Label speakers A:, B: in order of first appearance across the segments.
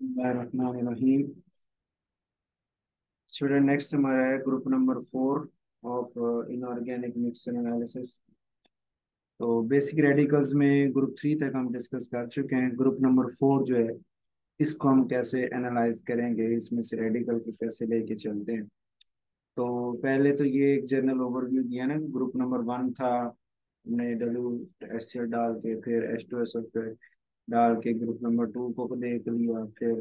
A: बिस्मिल्लाहिर्रहमानिर्रहीम। Student, next हमारा है group number 4 of inorganic mixture analysis. तो बेसिक रेडिकल्स में ग्रुप 3 तक हम डिस्कस कर चुके हैं। ग्रुप नंबर 4 जो है, इसको हम कैसे एनालाइज करेंगे, इसमें से रेडिकल को कैसे लेके चलते हैं। तो पहले तो ये एक जनरल ओवरव्यू दिया ना। ग्रुप नंबर 1 था, हमने डब्ल्यू एच डाल के फिर H2SO डाल के ग्रुप नंबर 2 को देख लिया। फिर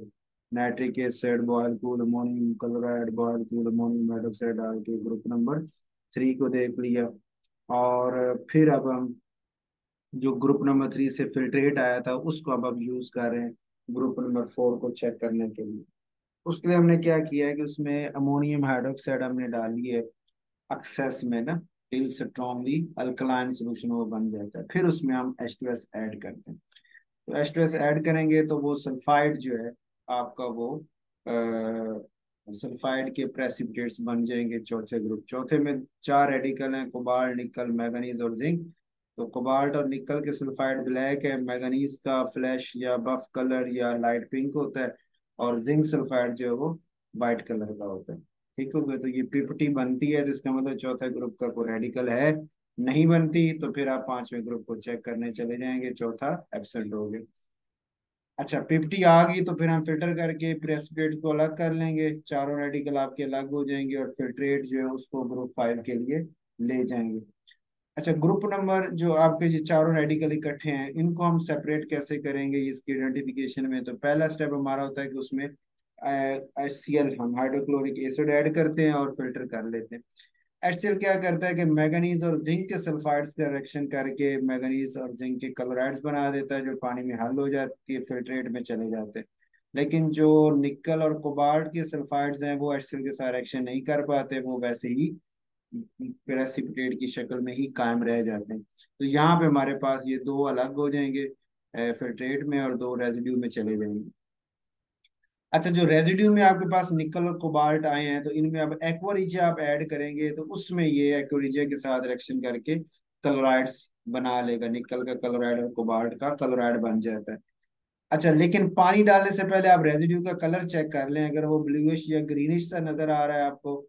A: nitric acid boil cool ammonium chloride boil cool ammonium hydroxide डाल के ग्रुप नंबर 3 को देख लिया। और फिर अब हम जो ग्रुप नंबर 3 से फिल्ट्रेट आया था उसको अब यूज कर रहे हैं ग्रुप नंबर 4 को चेक करने के लिए। उसके लिए हमने क्या किया है कि उसमें अमोनियम हाइड्रोक्साइड हमने डाली है एक्सेस में ना, टिल स्ट्रॉन्गली अल्कलाइन सोल्यूशन वो बन जाता है। फिर उसमें हम H2S ऐड करते हैं। तो H2S ऐड करेंगे तो वो सल्फाइड जो है आपका वो सल्फाइड के प्रेसिपिटेट्स बन जाएंगे। चौथे ग्रुप, चौथे में 4 रेडिकल हैं, कोबाल्ट निकल मैंगनीज और जिंक। तो कोबाल्ट और निकल के सल्फाइड ब्लैक है, मैंगनीज का फ्लैश या बफ कलर या लाइट पिंक होता है, और जिंक सल्फाइड जो है वो वाइट कलर का होता है। ठीक हो गया। तो ये पीपीटी बनती है तो इसका मतलब चौथे ग्रुप का कोई रेडिकल है। नहीं बनती तो फिर आप पांचवें ग्रुप को चेक करने चले जाएंगे, चौथा एब्सेंट हो गया। अच्छा, पीपीटी आ गई तो फिर हम फिल्टर करके प्रेसिपिटेट को अलग कर लेंगे, चारों रेडिकल आपके अलग हो जाएंगे, और फिल्ट्रेट जो है उसको ग्रुप 5 के लिए ले जाएंगे। अच्छा, ग्रुप नंबर जो आपके ये चारों रेडिकल इकट्ठे हैं इनको हम सेपरेट कैसे करेंगे इसकी आइडेंटिफिकेशन में। तो पहला स्टेप हमारा होता है कि उसमें HCl हम हाइड्रोक्लोरिक एसिड ऐड करते हैं और फिल्टर कर लेते हैं। HCl क्या करता है कि मैंगनीज और जिंक के सल्फाइड्स का रिएक्शन करके मैंगनीज और जिंक के क्लोराइड्स बना देता है, जो पानी में हल हो जाती है, फिल्ट्रेट में चले जाते हैं। लेकिन जो निकल और कोबाल्ट के सल्फाइड्स हैं वो HCl के साथ रिएक्शन नहीं कर पाते, वो वैसे ही प्रेसिपिटेट की शक्ल में ही कायम रह जाते हैं। तो यहाँ पे हमारे पास ये दो अलग हो जाएंगे फिल्ट्रेट में, और दो रेजिड्यू में चले जाएंगे। अच्छा, जो रेजिड्यू में आपके पास निकल और कोबाल्ट आए हैं तो इनमें अब एक्वा आप ऐड करेंगे तो उसमें ये एक्वा के साथ रिएक्शन करके क्लोराइड्स बना लेगा। निकल का क्लोराइड और कोबाल्ट का क्लोराइड बन जाता है। अच्छा, लेकिन पानी डालने से पहले आप रेजिड्यू का कलर चेक कर लें। अगर वो ब्लूइश या ग्रीनिश सा नजर आ रहा है आपको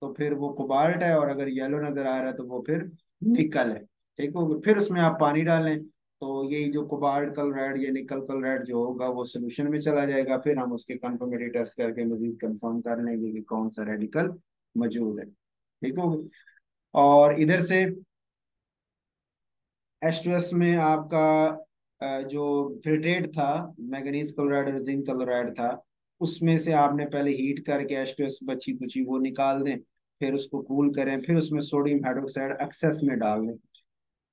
A: तो फिर वो कोबाल्ट है, और अगर येलो नजर आ रहा है तो वो फिर निकल है। ठीक हो, फिर उसमें आप पानी डालें तो यही जो कोबाल्ट क्लोराइड या निकल क्लोराइड जो होगा वो सोल्यूशन में चला जाएगा। फिर हम उसके कंफर्मेटरी टेस्ट करके मजीद कंफर्म कर लेंगे कि कौन सा रेडिकल मौजूद है। ठीक हो, और इधर से H2S में आपका जो फिल्ट्रेट था, मैंगनीज क्लोराइड और जिंक क्लोराइड था, उसमें से आपने पहले हीट करके H2S बची कुची वो निकाल दें। फिर उसको कूल करें, फिर उसमें सोडियम हाइड्रोक्साइड एक्सेस में डाल दें।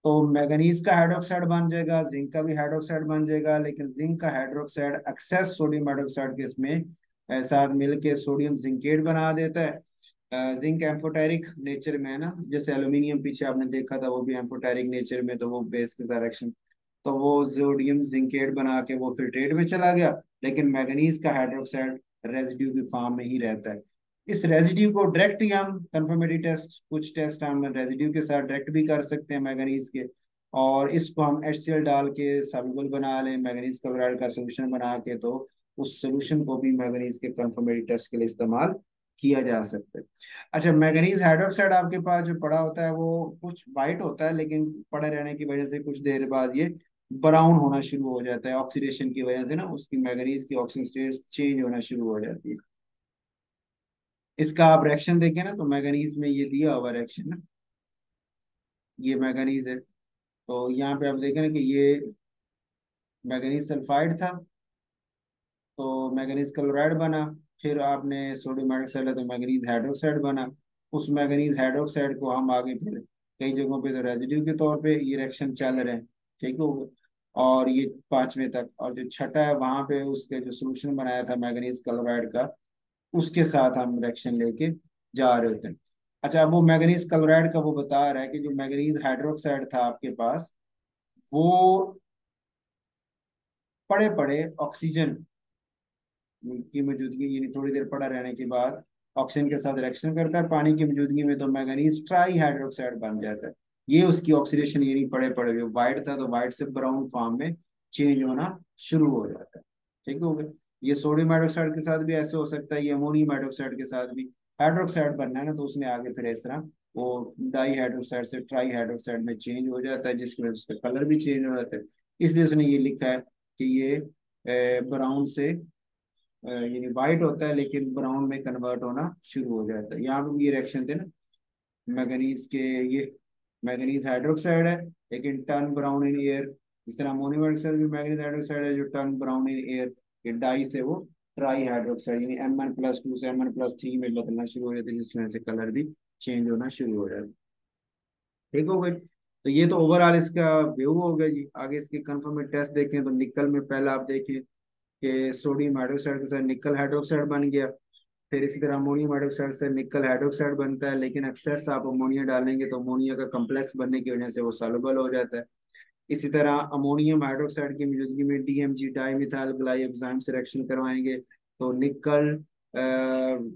A: तो मैंगनीज का हाइड्रोक्साइड बन जाएगा, जिंक का भी हाइड्रोक्साइड बन जाएगा, लेकिन जिंक का हाइड्रोक्साइड एक्सेस सोडियम हाइड्रोक्साइड के इसमें साथ मिलके सोडियम जिंकेट बना देता है। जिंक एम्फोटेरिक नेचर में है ना, जैसे एल्यूमिनियम पीछे आपने देखा था वो भी एम्फोटेरिक नेचर में, तो वो बेस के डायरेक्शन, तो वो सोडियम जिंकेट बना के वो फिल्ट्रेट में चला गया। लेकिन मैंगनीज का हाइड्रोक्साइड रेजिड्यू की फॉर्म में ही रहता है। इस रेजिड्यू को डायरेक्ट ही हम कंफर्मेटरी टेस्ट, कुछ टेस्ट हम रेजिड्यू के साथ डायरेक्ट भी कर सकते हैं मैंगनीज के, और इसको हम HCl डाल के सॉल्युबल बना लें मैंगनीज क्लोराइड का सोल्यूशन बना के, तो उस सोल्यूशन को भी मैंगनीज के कंफर्मेटरी टेस्ट के लिए इस्तेमाल किया जा सकता है। अच्छा, मैंगनीज हाइड्रोक्साइड आपके पास जो पड़ा होता है वो कुछ वाइट होता है, लेकिन पड़े रहने की वजह से कुछ देर बाद ये ब्राउन होना शुरू हो जाता है। ऑक्सीडेशन की वजह से ना उसकी मैंगनीज की ऑक्सीजन स्टेट चेंज होना शुरू हो जाती है। इसका आप रिएक्शन देखें ना तो मैंगनीज में ये दिया हुआ रिएक्शन ना, ये मैंगनीज है। तो यहाँ पे आप देखें ना कि ये मैंगनीज सल्फाइड था, तो मैंगनीज क्लोराइड बना। फिर आपने सोडियम हाइड्रोक्साइड है तो मैंगनीज हाइड्रोक्साइड बना। उस मैंगनीज हाइड्रोक्साइड को हम आगे फिर कई जगहों पे तो रेजिड्यू के तौर पे ये रिएक्शन चल रहे हैं। ठीक हो, और ये पांचवें तक, और जो छठा है वहां पे उसके जो सोल्यूशन बनाया था मैंगनीज क्लोराइड का, उसके साथ हम रिएक्शन लेके जा रहे होते हैं। अच्छा, अब वो मैंगनीज क्लोराइड का वो बता रहा है कि जो मैंगनीज हाइड्रोक्साइड था आपके पास वो पड़े पड़े ऑक्सीजन की मौजूदगी, यानी थोड़ी देर पड़ा रहने के बाद ऑक्सीजन के साथ रिएक्शन करता है पानी की मौजूदगी में, तो मैंगनीज ट्राई हाइड्रोक्साइड बन जाता है। ये उसकी ऑक्सीडेशन, यानी पड़े पड़े जो वाइट था तो वाइट से ब्राउन फॉर्म में चेंज होना शुरू हो जाता है। ठीक हो गया। ये सोडियम हाइड्रोक्साइड के साथ भी ऐसे हो सकता है, ये अमोनियम हाइड्रोक्साइड के साथ भी। हाइड्रोक्साइड बनना है ना, तो उसमें आगे फिर इस तरह वो डाई हाइड्रोक्साइड से ट्राई हाइड्रोक्साइड में चेंज हो जाता है, जिसकी वजह से उसका कलर भी चेंज हो जाता है। इसलिए उसने ये लिखा है कि ये ब्राउन से यानी वाइट होता है लेकिन ब्राउन में कन्वर्ट होना शुरू हो जाता है। यहाँ पे भी ये रिएक्शन थे ना, मैगनीज के, ये मैगनीज हाइड्रोक्साइड है लेकिन टर्न ब्राउन इन एयर। इस तरह अमोनियम हाइड्रोक्साइड भी मैगनीज हाइड्रोक्साइड है जो टर्न ब्राउन इन एयर। ये डाई से वो ट्राई हाइड्रोक्साइड यानी Mn+2 से Mn+3 में बदलना शुरू हो जाता है, जिसकी वजह से कलर भी चेंज होना शुरू हो जाता है। ठीक हो गई। तो ये तो ओवरऑल इसका व्यू हो गया जी। आगे इसके कंफर्मेट टेस्ट देखें तो निकल में पहला आप देखें कि सोडियम हाइड्रोक्साइड के साथ निकल हाइड्रोक्साइड बन गया। फिर इसी तरह अमोनियम हाइड्रोक्साइड से निकल हाइड्रोक्साइड बनता है, लेकिन एक्सेस आप अमोनिया डालेंगे तो अमोनिया का कम्प्लेक्स बनने की वजह से वो सॉल्युबल हो जाता है। इसी तरह अमोनियम हाइड्रोक्साइड की मौजूदगी में डीएमजी डाई मिथाइल ग्लाइकोजाइम से रिएक्शन करवाएंगे तो निकल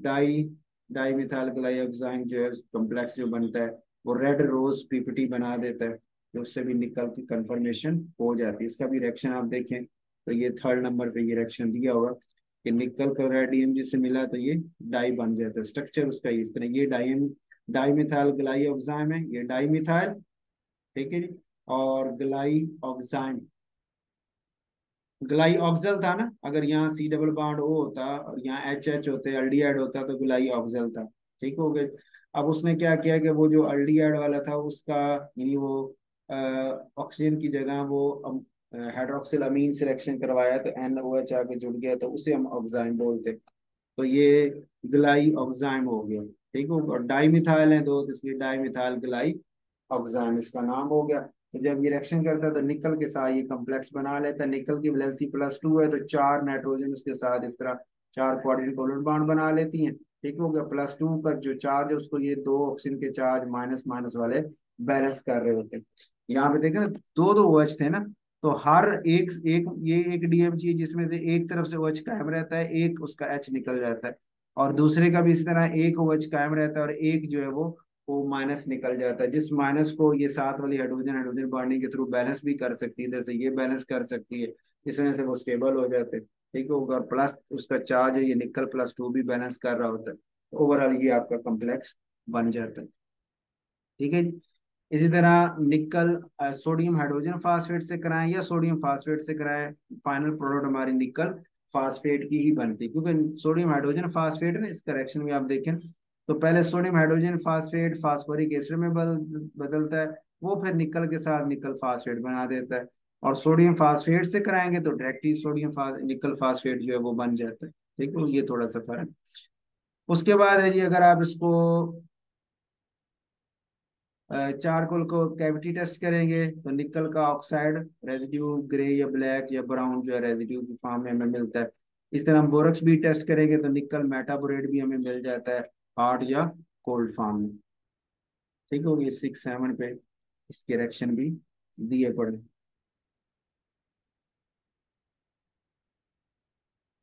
A: डाई डाई मिथाइल ग्लाइकोजाइम जो है कम्प्लेक्स जो बनता है वो रेड रोज पीपीटी बना देता है, तो उससे भी निकल की कंफर्मेशन हो जाती है। इसका भी रिएक्शन आप देखें तो ये थर्ड नंबर पे ये रिएक्शन दिया होगा कि निकल क्लोराइड डीएमजी से मिला तो ये डाई बन जाता है। स्ट्रक्चर उसका इस तरह, ये डाई मिथाइल ग्लाइकोजाइम है, ये डाई मिथाइल, ठीक है जी। और ग्लाई ऑक्साइम, ग्लाई ऑक्सल था ना, अगर यहाँ सी डबल बॉन्ड ओ होता और यहाँ एच एच होते अल्डिहाइड होता तो ग्लाई ऑक्सल था। ठीक हो गए। अब उसने क्या किया कि वो जो अल्डिहाइड वाला था उसका यानी वो ऑक्सीजन की जगह वो हाइड्रोक्सिल अमीन सिलेक्शन करवाया तो NOH आके जुड़ गया तो उसे हम ऑक्साइम बोलते। तो ये ग्लाई ऑक्साइम हो गया। ठीक हो। और डाई मिथाइल है दो, तो इसलिए डाई मिथाइल ग्लाई ऑक्साइम इसका नाम हो गया। तो जब ये रिएक्शन करता है तो निकल के साथ ये कम्प्लेक्स बना लेता है। निकल की वैलेंसी +2 है तो चार नाइट्रोजन उसके साथ इस तरह चार क्वाड्रेटिक कोवलेंट बॉन्ड बना लेती हैं। ठीक हो गया। +2 का जो चार्ज है उसको ये दो ऑक्सीजन के चार्ज माइनस माइनस वाले बैलेंस कर रहे होते हैं। यहाँ पे देखें ना, दो दो OH थे ना, तो हर एक एक ये एक डीएमजी जिसमें से एक तरफ से OH कायम रहता है, एक उसका H निकल जाता है। और दूसरे का भी इसी तरह एक OH कायम रहता है और एक जो है वो माइनस निकल जाता है। जिस माइनस को ये साथ वाली हाइड्रोजन हाइड्रोजन बॉन्डिंग के थ्रू बैलेंस भी कर सकती है, जैसे ये बैलेंस कर सकती है, इस वजह से वो स्टेबल हो जाते हैं। ठीक है। और प्लस उसका चार्ज है ये निकल +2 भी बैलेंस कर रहा होता है, तो ओवरऑल ये आपका कम्प्लेक्स बन जाता है। ठीक है जी। इसी तरह निकल सोडियम हाइड्रोजन फास्फेट से कराएं या सोडियम फास्फेट से कराएं, फाइनल प्रोडक्ट हमारी निकल फास्फेट की ही बनती है, क्योंकि सोडियम हाइड्रोजन फास्फेट है ना, इसका रिएक्शन भी आप देखें तो पहले sodium hydrogen phosphate phosphoric acid में बदलता है, वो फिर निकल के साथ निकल फास्फेट बना देता है। और सोडियम फास्फेट से कराएंगे तो डायरेक्ट ही निकल फास्फेट जो है वो बन जाता है। ठीक है। ये थोड़ा सा फर्क। उसके बाद है जी, अगर आप इसको चारकोल को कैविटी टेस्ट करेंगे तो निकल का ऑक्साइड रेजिड्यू ग्रे या ब्लैक या ब्राउन जो है रेजिड्यू की फॉर्म में हमें मिलता है। इस तरह हम बोरक्स भी टेस्ट करेंगे तो निकल मेटाबोरेट भी हमें मिल जाता है हार्ड या कोल्ड फॉर्म में। ठीक हो गया। 6 7 पे इसके रिएक्शन भी दिए पड़े।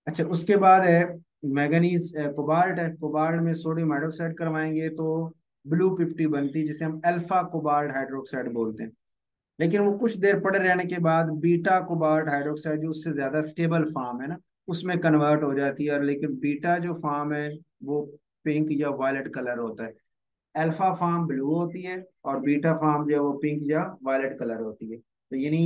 A: अच्छा, उसके बाद है मैगनीज कोबाल्ट है। कोबाल्ट में सोडियम हाइड्रोक्साइड करवाएंगे तो ब्लू 50 बनती है, जिसे हम अल्फा कोबाल्ट हाइड्रोक्साइड बोलते हैं। लेकिन वो कुछ देर पड़े रहने के बाद बीटा कोबाल्ट हाइड्रोक्साइड जो उससे ज्यादा स्टेबल फॉर्म है ना, उसमें कन्वर्ट हो जाती है। और लेकिन बीटा जो फॉर्म है वो पिंक या वायलेट कलर होता है। अल्फा फॉर्म ब्लू होती है और बीटा फॉर्म जो है वो पिंक या वायलेट कलर होती है। तो यानी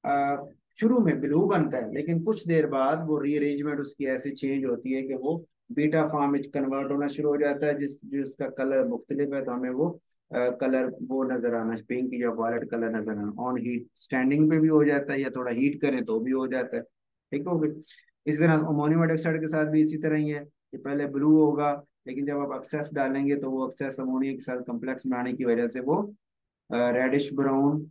A: अ, शुरू में ब्लू बनता है लेकिन कुछ देर बाद वो रीअरेंजमेंट उसकी ऐसे चेंज होती है कि वो बीटा फॉर्म में कन्वर्ट होना शुरू हो जाता है, जिसका कलर मुख्तलिफ है, तो हमें वो कलर वो नजर आना, पिंक या वायलेट कलर नजर आना। ऑन हीट स्टैंडिंग पे भी हो जाता है या थोड़ा हीट करें तो भी हो जाता है। ठीक हो गया। इस तरह अमोनियम हाइड्रोक्साइड के साथ भी इसी तरह ही है कि पहले ब्लू होगा लेकिन जब आप एक्सेस डालेंगे तो वो एक्सेस अमोनिया के साथ कम्प्लेक्स बनाने की वजह से वो रेडिश ब्राउन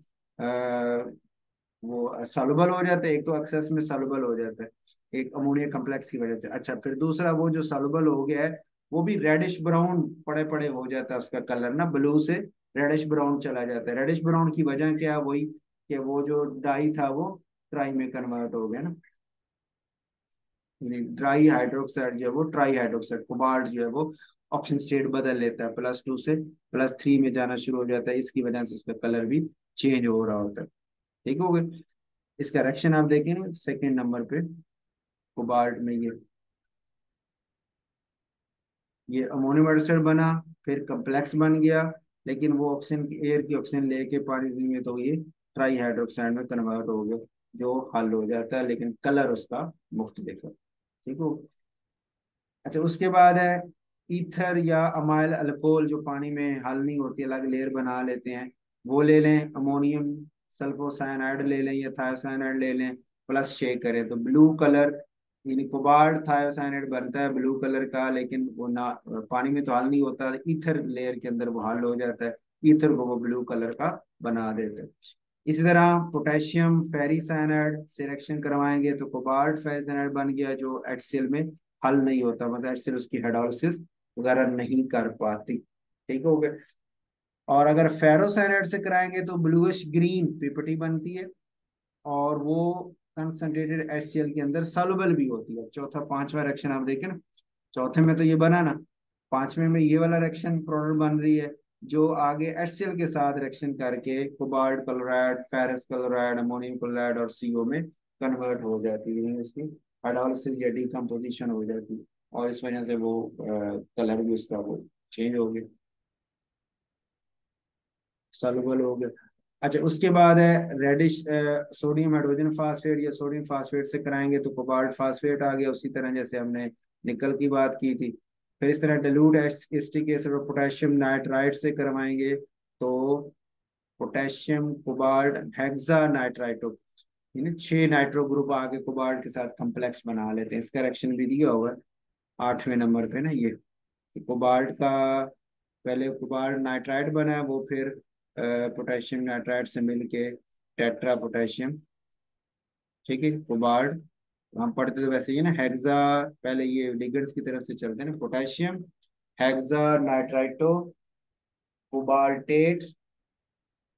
A: वो सॉल्युबल हो जाता है। एक तो एक्सेस में सॉल्युबल हो जाता है एक अमोनिया कम्प्लेक्स की वजह से। अच्छा, फिर दूसरा वो जो सॉल्युबल हो गया है वो भी रेडिश ब्राउन पड़े पड़े हो जाता है, उसका कलर ना ब्लू से रेडिश ब्राउन चला जाता है। रेडिश ब्राउन की वजह क्या है? वही कि वो जो डाई था वो ट्राई में कन्वर्ट हो गया ना, ड्राई हाइड्रोक्साइड जो है वो ट्राई हाइड्रोक्साइड कोबाल्ट जो है वो ऑक्सीजन स्टेट बदल लेता है, +2 से +3 में जाना शुरू हो जाता है। इसकी वजह से उसका कलर भी चेंज हो रहा होता है। ठीक हो गया। इसका रिएक्शन आप देखें ना सेकेंड नंबर पे, कोबाल्ट में ये अमोनियम हाइड्रोक्साइड बना, फिर कम्प्लेक्स बन गया, लेकिन वो ऑक्सीजन की एयर की ऑक्सीजन लेके पानी में तो ये ट्राई हाइड्रोक्साइड में कन्वर्ट हो गया, जो हल हो जाता है, लेकिन कलर उसका मुख्तलिफ है। ठीक हो। अच्छा, उसके बाद है ईथर या अमाइल अल्कोहल, जो पानी में हल नहीं होती, अलग लेयर बना लेते हैं। वो ले लें, अमोनियम सल्फोसाइनाइड ले लें या थायोसाइनाइड ले लें, प्लस शेक करें तो ब्लू कलर, यानी कोबाल्ट थायोसाइनाइड बनता है ब्लू कलर का, लेकिन वो ना पानी में तो हल नहीं होता, ईथर लेयर के अंदर वो हल हो जाता है, ईथर को वो ब्लू कलर का बना देते हैं। इसी तरह पोटेशियम फेरी साइनाइड से रिएक्शन करवाएंगे तो कोबाल्ट फेरी साइनाइड बन गया, जो HCl में हल नहीं होता, मतलब HCl उसकी हाइड्रोलिसिस वगैरह नहीं कर पाती। ठीक हो गया। और अगर फेरोसाइनाइड से कराएंगे तो ब्लूइश ग्रीन पीपीटी बनती है, और वो कंसंट्रेटेड HCl के अंदर सॉल्युबल भी होती है। चौथा पांचवा रिएक्शन आप देखें ना, चौथे में तो ये बना ना, पांचवे में ये वाला रिएक्शन प्रोडक्ट बन रही है, जो आगे HCl के साथ रिएक्शन करके cobalt chloride, ferrous chloride, ammonium chloride और CO में कन्वर्ट हो जाती है, यानी उसकी हाइड्रोलिसिस या डिकम्पोजिशन हो जाती है, और इस वजह से वो कलर भी उसका वो चेंज हो गया, सॉल्युबल हो गया। अच्छा, उसके बाद है रेडिश सोडियम हाइड्रोजन फास्फेट या सोडियम फास्फेट से कराएंगे तो कोबाल्ट फास्फेट आ गया, उसी तरह जैसे हमने निकल की बात की थी। फिर इस तरह डाइल्यूट एसिटिक एसिड और पोटेशियम नाइट्राइट से करवाएंगे तो पोटेशियम कोबाल्ट हेक्सा नाइट्राइटो, यानी 6 नाइट्रो ग्रुप आगे कोबाल्ट के साथ कम्प्लेक्स बना लेते हैं। इसका रिएक्शन भी दिया हुआ है 8वें नंबर पे ना, ये कोबाल्ट का पहले कोबाल्ट नाइट्राइड बना है, वो फिर पोटेशियम नाइट्राइड से मिलके टेट्रा पोटेशियम। ठीक है, कोबाल्ट हम पढ़ते तो वैसे ही है ना, हेक्सा, पहले ये लिगेंड्स की तरफ से चलते हैं ना, पोटेशियम हेक्सा नाइट्राइटो कोबाल्टेट,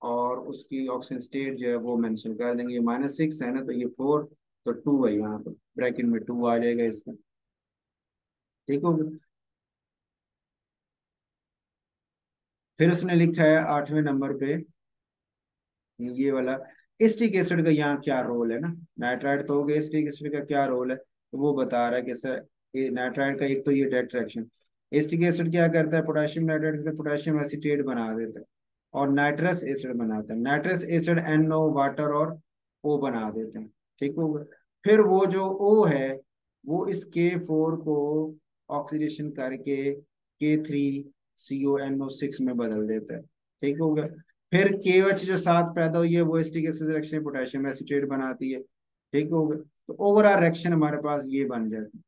A: और उसकी ऑक्सीजन स्टेट जो है वो मेंशन कर देंगे, ये -6 है ना, तो ये 4, तो 2 है यहाँ पर, ब्रैकेट में 2 आ जाएगा इसका। ठीक हो गया। फिर उसने लिखा है 8वें नंबर पे ये वाला, एस्टिक एसिड का यहाँ क्या रोल है ना, नाइट्राइड तो हो गया, एस्टिक एसिड का क्या रोल है, तो वो बता रहा है कि सर ये नाइट्राइड का एक तो ये डेट रिएक्शन, एस्टिक एसिड क्या करता है, पोटेशियम नाइट्राइड के साथ पोटेशियम एसीटेट बना देता है, और नाइट्रस एसिड बनाता है, नाइट्रस एसिड NO वाटर और O बना देते हैं। ठीक होगा। फिर वो जो O है, वो इस K4 को ऑक्सीडेशन करके K3CONO6 में बदल देता है। ठीक हो गया। फिर KOH जो साथ पैदा हुई है वो acetic acid reaction potassium acetate बनाती है। ठीक हो गया। तो ओवरऑल रिएक्शन हमारे पास ये बन जाती है,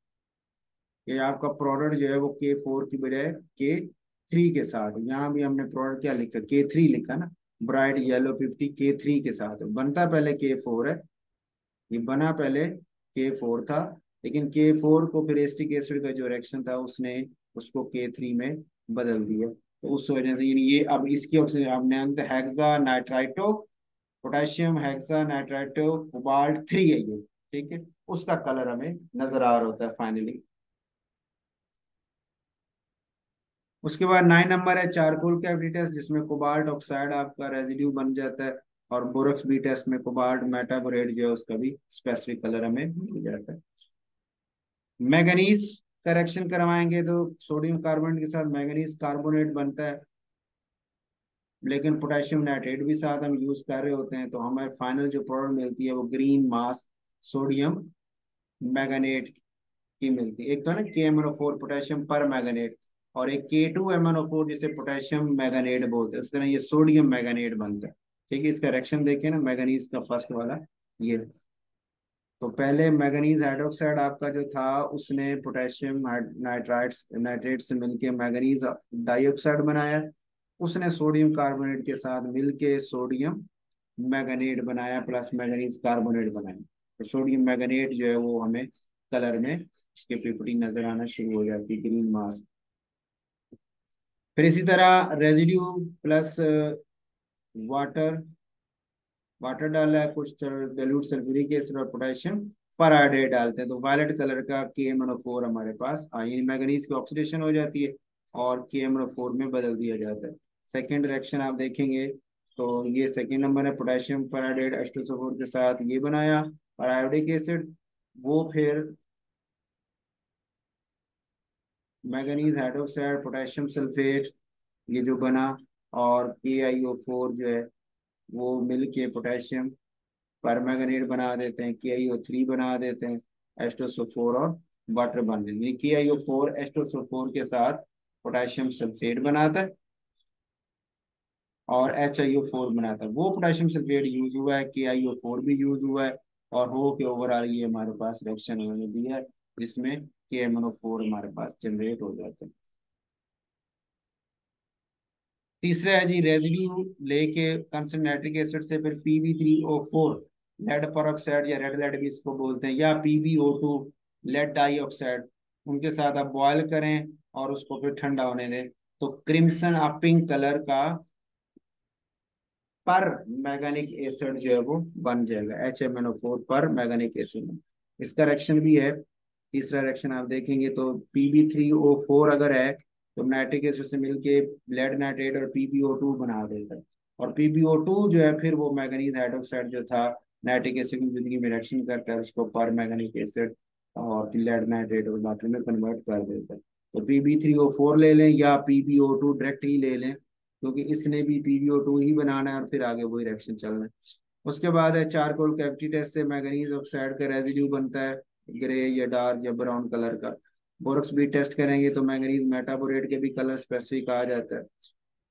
A: ये आपका प्रोडक्ट जो है वो K4 की बजाय K3 के साथ, यहाँ भी हमने प्रोडक्ट क्या लिखा, K3 लिखा ना, ब्राइट येलो 50 K3 के साथ बनता, पहले K4 है, ये बना पहले K4 था, लेकिन K4 को फिर एसिटिक एसिड का जो रिएक्शन था उसने उसको K3 में बदल दिया, तो उस वजह से ये अब इसकी ऑक्सीजन हमने अंत hexa nitrito potassium hexa nitrito cobalt 3 है ये। ठीक है, उसका कलर हमें नजर आ रहा होता है फाइनली। उसके बाद 9 नंबर है चारकोल कैविटी टेस्ट, जिसमें कोबाल्ट ऑक्साइड आपका रेजिड्यू बन जाता है, और बोरक्स बी टेस्ट में कोबाल्ट मेटाबोरेट जो है उसका भी स्पेसिफिक कलर हमें मिल जाता है। मैंगनीज करेक्शन करवाएंगे तो सोडियम कार्बोनेट के साथ मैंगनीज कार्बोनेट बनता है, लेकिन पोटेशियम नाइट्रेट भी साथ हम यूज कर रहे होते हैं, तो हमें फाइनल जो प्रोडक्ट मिलती है वो ग्रीन मास सोडियम मैंगनेट की मिलती है। एक तो है ना KMnO4 पोटेशियम पर मैंगनेट, और एक K2MnO4 जिसे पोटेशियम मैंगनेट बोलते हैं, उस तरह ये सोडियम मैंगनेट बनता है। ठीक है, इसका रिएक्शन देखिए ना, मैंगनीज का फर्स्ट वाला ये, तो पहले मैंगनीज हाइड्रोक्साइड आपका जो था उसने पोटेशियम नाइट्राइट्स नाइट्रेट से मिलके मैंगनीज डाइऑक्साइड बनाया, उसने सोडियम कार्बोनेट के साथ मिलके सोडियम मैंगनेट बनाया, प्लस मैंगनीज कार्बोनेट बनाया, तो सोडियम मैंगनेट जो है वो हमें कलर में उसके पिपटी नजर आना शुरू हो जाती है, ग्रीन मास। फिर इसी तरह रेजिड्यू प्लस वाटर, वाटर डाला है, कुछ डाइल्यूट सल्फ्यूरिक एसिड और पोटेशियम पर आयोडाइड डालते हैं, तो वायलेट कलर का KMnO4 हमारे पास मैंगनीज की ऑक्सीडेशन हो जाती है और KMnO4 में बदल दिया जाता है। सेकेंड रिएक्शन आप देखेंगे तो ये सेकेंड नंबर है, पोटेशियम पर आयोडाइड H2SO4 के साथ ये बनाया और आयोडिक एसिड, वो फिर मैगनीज हाइड्रोक्साइड, पोटेशियम सल्फेट, ये जो बना, और KiO4 जो है वो मिल के पोटेशियम परमैंगनेट बना देते हैं, KiO3 बना देते हैं, H2SO4 और वाटर बन देंगे। KiO4 H2SO4 के साथ पोटेशियम सल्फेट बनाता है और HiO4 बनाता है। वो पोटेशियम सल्फेट यूज हुआ है, KiO4 भी यूज हुआ है, और हो के ओवरऑल ये हमारे पास रिएक्शन होने दी है जिसमें KMnO4 हमारे पास जनरेट हो जाते हैं। तीसरा है जी, रेजिड्यू लेके कंसर्न नाइट्रिक एसिड से फिर Pb3O4 लेड परऑक्साइड या रेड लेड भी इसको बोलते हैं, या PbO2 लेड डाइऑक्साइड, उनके साथ आप बॉयल करें और उसको फिर ठंडा होने दें, तो क्रिम्सन पिंक कलर का पर मैग्नेटिक एसिड जो है वो बन जाएगा, HMnO4 पर मैग्नेटिक एसिड। इसका रिएक्शन भी है, तीसरा रिएक्शन आप देखेंगे तो Pb3O4 अगर है तो नाइट्रिक एसिड से मिलके लेड नाइट्रेट और PbO2 बना देता है, और PbO2 जो है फिर वो मैग्नीज हाइड्रोक्साइड जो था नाइट्रिक एसिड की जिंदगी में रिएक्शन करता है, उसको पर मैग्नेटिक एसिड और लेड नाइट्रेट और वाटर में कन्वर्ट कर देता है। तो Pb3O4 ले लें या PbO2 डायरेक्ट ही ले लें, क्योंकि इसने भी PbO2 ही बनाना है और फिर आगे वही रिएक्शन चलना है। उसके बाद है चारकोल कैविटी टेस्ट से मैग्नीज ऑक्साइड का रेजिड्यू बनता है, ग्रे या डार्क या ब्राउन कलर का। बोरॉक्स भी टेस्ट करेंगे तो मैग्नीज मेटाबोरेट के भी कलर स्पेसिफिक आ जाता है।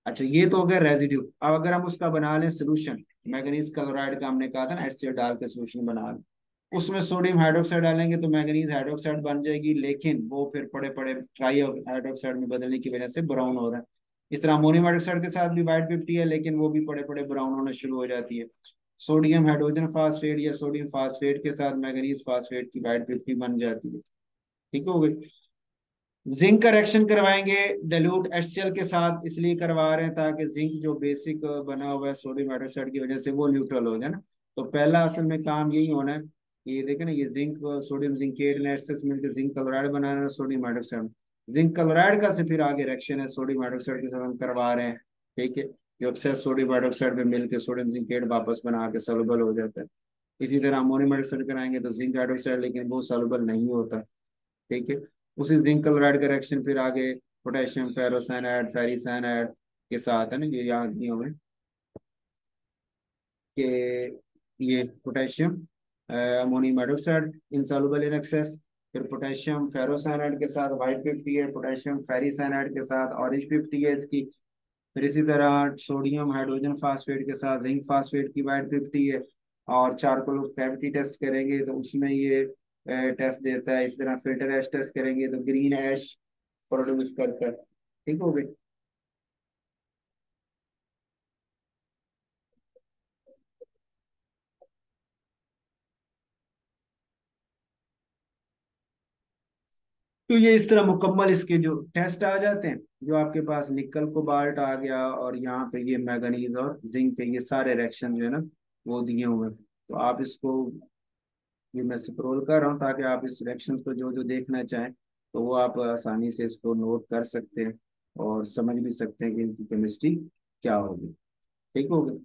A: अच्छा, ये तो हो गया रेजिड्यू। अब अगर हम उसका बना लें सोल्यूशन, मैग्नीज क्लोराइड का हमने कहा था ना HCl डाल के सोल्यूशन बना लें, उसमें सोडियम हाइड्रोक्साइड डालेंगे तो मैग्नीज हाइड्रोक्साइड बन जाएगी, लेकिन वो फिर पड़े पड़े ट्राई हाइड्रोक्साइड में बदलने की वजह से ब्राउन हो रहा है। इस तरह अमोनियम हाइड्रोक्साइड के साथ भी वाइट 50 है, लेकिन वो भी पड़े पड़े ब्राउन होना शुरू हो जाती है। सोडियम हाइड्रोजन फास्फेट या सोडियम फास्फेट के साथ मैग्नीज फास्फेट की वाइट 50 बन जाती है। ठीक हो गई। जिंक का रिएक्शन करवाएंगे डाइल्यूट HCl के साथ, इसलिए करवा रहे हैं ताकि जिंक जो बेसिक बना हुआ है सोडियम हाइड्रोक्साइड की वजह से वो न्यूट्रल हो जाए ना। तो पहला असल में काम यही होना है, ये देखें ना, ये जिंक सोडियम जिंकेट ने एसिड मिलकर जिंक क्लोराइड बनाना है सोडियम हाइड्रोक्साइड। जिंक क्लोराइड का से फिर आगे रिएक्शन है सोडियम हाइड्रोक्साइड के साथ हम करवा रहे हैं। ठीक है, जो अक्सर सोडियम हाइड्रोक्साइड में मिलकर सोडियम जिंकेट वापस बना के सॉल्युबल हो जाता है। इसी तरह अमोनियम हाइड्रोक्साइड कराएंगे तो जिंक हाइड्रोक्साइड, लेकिन वो सॉल्युबल नहीं होता। ठीक है, उसी जिंक क्लोराइड का रिएक्शन फिर आगे पोटेशियम फेरोसाइनाइड फेरिसाइनाइड के साथ है ना, ये याद नहीं हमें कि ये potassium ammonium hydroxide insoluble in excess, फिर पोटेशियम फेरोसाइनाइड के साथ वाइट 50 है, पोटेशियम फेरिसाइनाइड के साथ ऑरेंज 50 है इसकी। फिर इसी तरह सोडियम हाइड्रोजन फास्फेट के साथ जिंक फास्फेट की वाइट 50 है। और चारकोल कैविटी टेस्ट करेंगे तो उसमें ये टेस्ट देता है। इस तरह फिल्टर एश टेस्ट करेंगे तो ग्रीन एश प्रोड्यूस करता है। ठीक हो गई। तो ये इस तरह मुकम्मल इसके जो टेस्ट आ जाते हैं, जो आपके पास निकल कोबाल्ट आ गया और यहाँ पे ये मैंगनीज और जिंक के ये सारे रिएक्शन जो है ना वो दिए हुए हैं। तो आप इसको, ये मैं स्क्रॉल कर रहा हूँ ताकि आप इस रिएक्शन को जो जो देखना चाहें तो वो आप आसानी से इसको नोट कर सकते हैं और समझ भी सकते हैं कि इनकी केमिस्ट्री क्या होगी। ठीक होगी।